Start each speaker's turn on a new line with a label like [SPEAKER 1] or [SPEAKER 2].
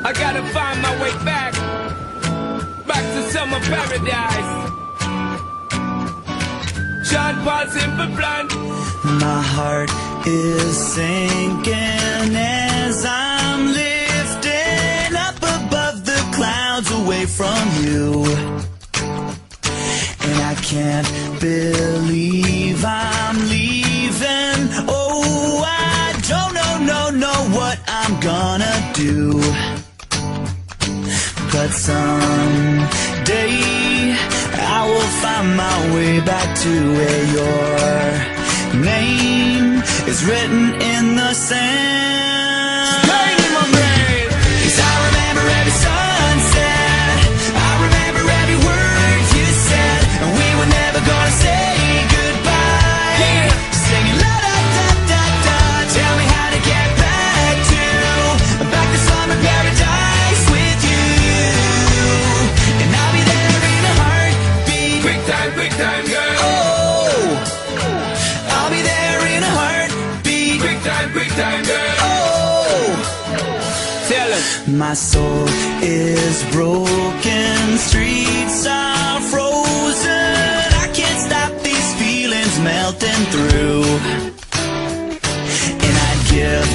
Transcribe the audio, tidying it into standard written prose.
[SPEAKER 1] I gotta find my way back to summer paradise. Sean Paul Simple Plan.
[SPEAKER 2] My heart is sinking as I'm lifting up above the clouds away from you. And I can't believe I'm leaving. Oh, I don't know what I'm gonna do. But someday I will find my way back to where your name is written in the sand.
[SPEAKER 1] Pain in my brain.
[SPEAKER 2] 'Cause I remember every sunset, I remember every word you said, and we were never gonna say goodbye.
[SPEAKER 1] Yeah.
[SPEAKER 2] Singing la da da da da. Tell me how to get back to summer paradise with you, and I'll be there in a heartbeat.
[SPEAKER 1] Quick time, girl.
[SPEAKER 2] Oh, I'll be there in a heartbeat.
[SPEAKER 1] Quick time, girl.
[SPEAKER 2] Oh,
[SPEAKER 1] Tell us.
[SPEAKER 2] my soul is broken, streets are frozen. I can't stop these feelings melting through, and I'd give